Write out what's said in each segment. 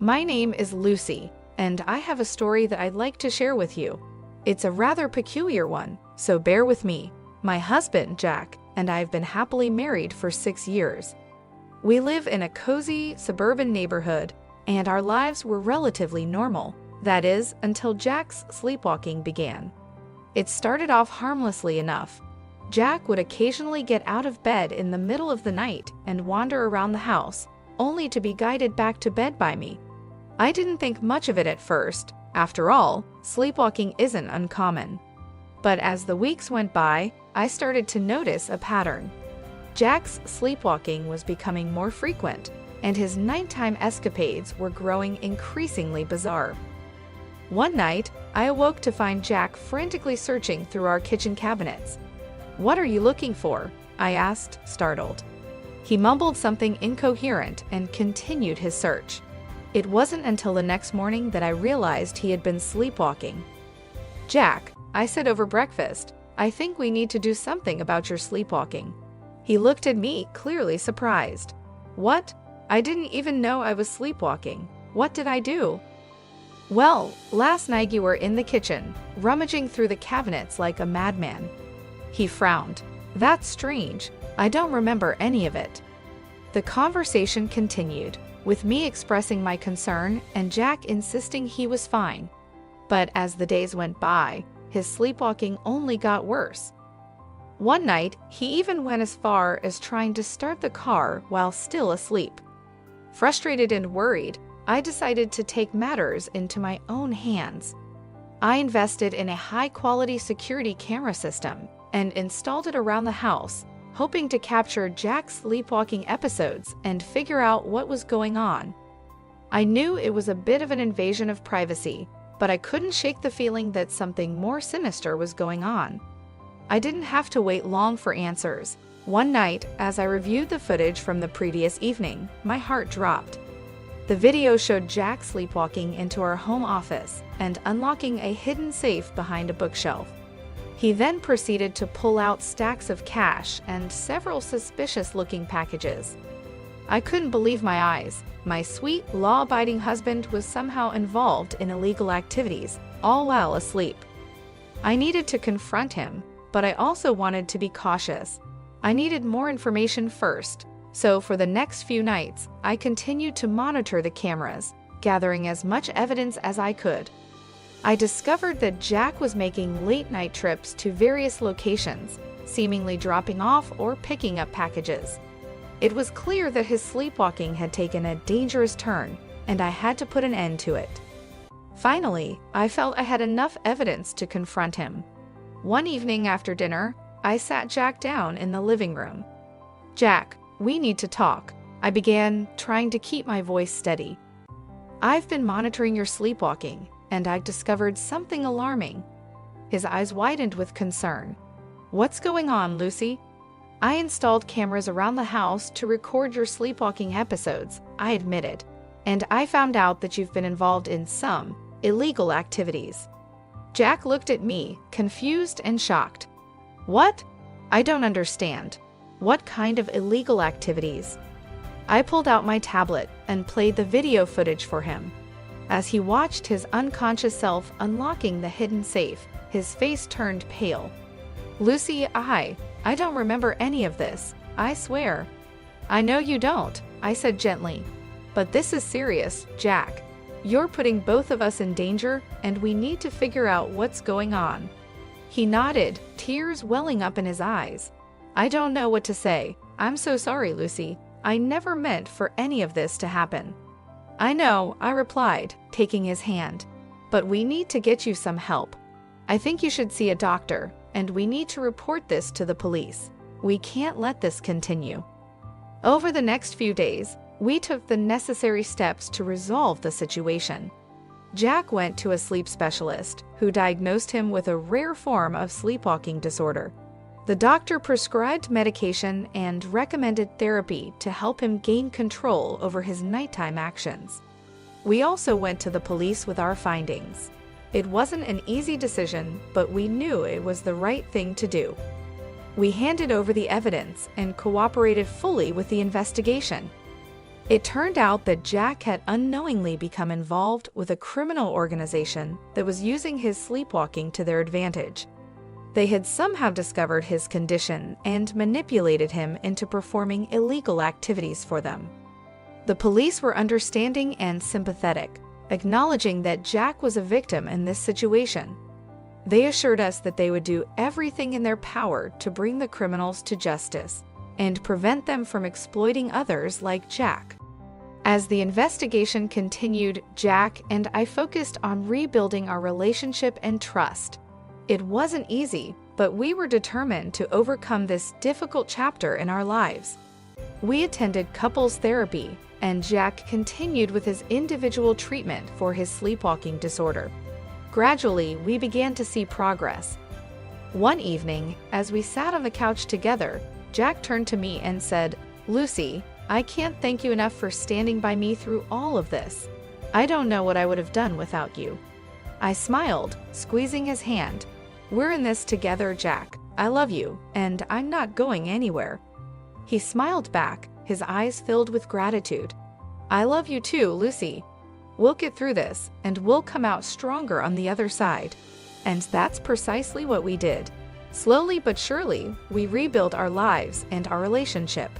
My name is Lucy, and I have a story that I'd like to share with you. It's a rather peculiar one, so bear with me. My husband, Jack, and I have been happily married for 6 years. We live in a cozy, suburban neighborhood, and our lives were relatively normal. That is, until Jack's sleepwalking began. It started off harmlessly enough. Jack would occasionally get out of bed in the middle of the night and wander around the house, only to be guided back to bed by me. I didn't think much of it at first. After all, sleepwalking isn't uncommon. But as the weeks went by, I started to notice a pattern. Jack's sleepwalking was becoming more frequent, and his nighttime escapades were growing increasingly bizarre. One night, I awoke to find Jack frantically searching through our kitchen cabinets. "What are you looking for?" I asked, startled. He mumbled something incoherent and continued his search. It wasn't until the next morning that I realized he had been sleepwalking. "Jack," I said over breakfast, "I think we need to do something about your sleepwalking." He looked at me, clearly surprised. "What? I didn't even know I was sleepwalking. What did I do?" "Well, last night you were in the kitchen, rummaging through the cabinets like a madman." He frowned. "That's strange. I don't remember any of it." The conversation continued, with me expressing my concern and Jack insisting he was fine. But as the days went by, his sleepwalking only got worse. One night, he even went as far as trying to start the car while still asleep. Frustrated and worried, I decided to take matters into my own hands. I invested in a high-quality security camera system and installed it around the house, hoping to capture Jack's sleepwalking episodes and figure out what was going on. I knew it was a bit of an invasion of privacy, but I couldn't shake the feeling that something more sinister was going on. I didn't have to wait long for answers. One night, as I reviewed the footage from the previous evening, my heart dropped. The video showed Jack sleepwalking into our home office and unlocking a hidden safe behind a bookshelf. He then proceeded to pull out stacks of cash and several suspicious-looking packages. I couldn't believe my eyes. My sweet, law-abiding husband was somehow involved in illegal activities, all while asleep. I needed to confront him, but I also wanted to be cautious. I needed more information first, so for the next few nights, I continued to monitor the cameras, gathering as much evidence as I could. I discovered that Jack was making late-night trips to various locations, seemingly dropping off or picking up packages. It was clear that his sleepwalking had taken a dangerous turn, and I had to put an end to it. Finally, I felt I had enough evidence to confront him. One evening after dinner, I sat Jack down in the living room. "Jack, we need to talk," I began, trying to keep my voice steady. "I've been monitoring your sleepwalking, and I discovered something alarming." His eyes widened with concern. "What's going on, Lucy?" "I installed cameras around the house to record your sleepwalking episodes," I admitted, "and I found out that you've been involved in some illegal activities." Jack looked at me, confused and shocked. "What? I don't understand. What kind of illegal activities?" I pulled out my tablet and played the video footage for him. As he watched his unconscious self unlocking the hidden safe, his face turned pale. "Lucy, I don't remember any of this, I swear." "I know you don't," I said gently. "But this is serious, Jack. You're putting both of us in danger, and we need to figure out what's going on." He nodded, tears welling up in his eyes. "I don't know what to say. I'm so sorry, Lucy. I never meant for any of this to happen." "I know," I replied, taking his hand. "But we need to get you some help. I think you should see a doctor, and we need to report this to the police. We can't let this continue." Over the next few days, we took the necessary steps to resolve the situation. Jack went to a sleep specialist, who diagnosed him with a rare form of sleepwalking disorder. The doctor prescribed medication and recommended therapy to help him gain control over his nighttime actions. We also went to the police with our findings. It wasn't an easy decision, but we knew it was the right thing to do. We handed over the evidence and cooperated fully with the investigation. It turned out that Jack had unknowingly become involved with a criminal organization that was using his sleepwalking to their advantage. They had somehow discovered his condition and manipulated him into performing illegal activities for them. The police were understanding and sympathetic, acknowledging that Jack was a victim in this situation. They assured us that they would do everything in their power to bring the criminals to justice and prevent them from exploiting others like Jack. As the investigation continued, Jack and I focused on rebuilding our relationship and trust. It wasn't easy, but we were determined to overcome this difficult chapter in our lives. We attended couples therapy, and Jack continued with his individual treatment for his sleepwalking disorder. Gradually, we began to see progress. One evening, as we sat on the couch together, Jack turned to me and said, "Lucy, I can't thank you enough for standing by me through all of this. I don't know what I would have done without you." I smiled, squeezing his hand. "We're in this together, Jack. I love you, and I'm not going anywhere." He smiled back, his eyes filled with gratitude. "I love you too, Lucy. We'll get through this, and we'll come out stronger on the other side." And that's precisely what we did. Slowly but surely, we rebuilt our lives and our relationship.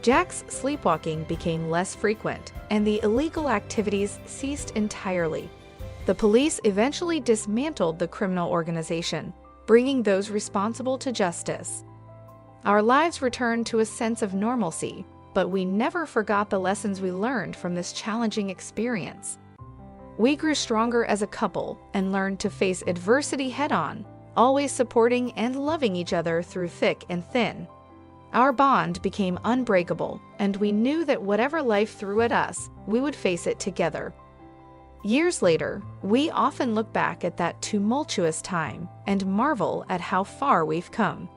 Jack's sleepwalking became less frequent, and the illegal activities ceased entirely. The police eventually dismantled the criminal organization, bringing those responsible to justice. Our lives returned to a sense of normalcy, but we never forgot the lessons we learned from this challenging experience. We grew stronger as a couple and learned to face adversity head-on, always supporting and loving each other through thick and thin. Our bond became unbreakable, and we knew that whatever life threw at us, we would face it together. Years later, we often look back at that tumultuous time and marvel at how far we've come.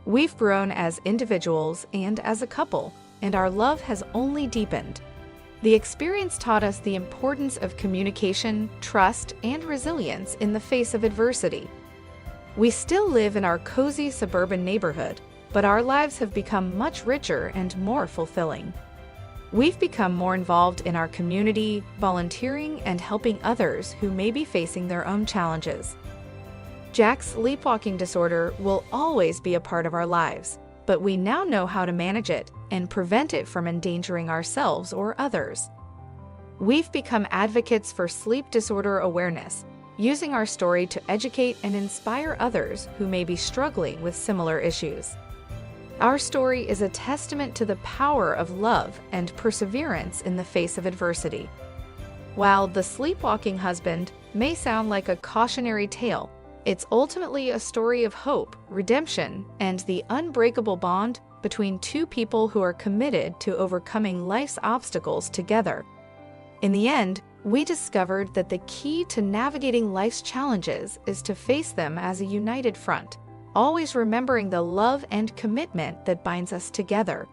We've grown as individuals and as a couple, and our love has only deepened. The experience taught us the importance of communication, trust, and resilience in the face of adversity. We still live in our cozy suburban neighborhood, but our lives have become much richer and more fulfilling. We've become more involved in our community, volunteering and helping others who may be facing their own challenges. Jack's sleepwalking disorder will always be a part of our lives, but we now know how to manage it and prevent it from endangering ourselves or others. We've become advocates for sleep disorder awareness, using our story to educate and inspire others who may be struggling with similar issues. Our story is a testament to the power of love and perseverance in the face of adversity. While The Sleepwalking Husband may sound like a cautionary tale, it's ultimately a story of hope, redemption, and the unbreakable bond between two people who are committed to overcoming life's obstacles together. In the end, we discovered that the key to navigating life's challenges is to face them as a united front, always remembering the love and commitment that binds us together.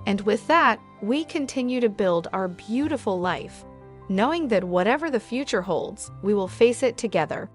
And with that, we continue to build our beautiful life, knowing that whatever the future holds, we will face it together.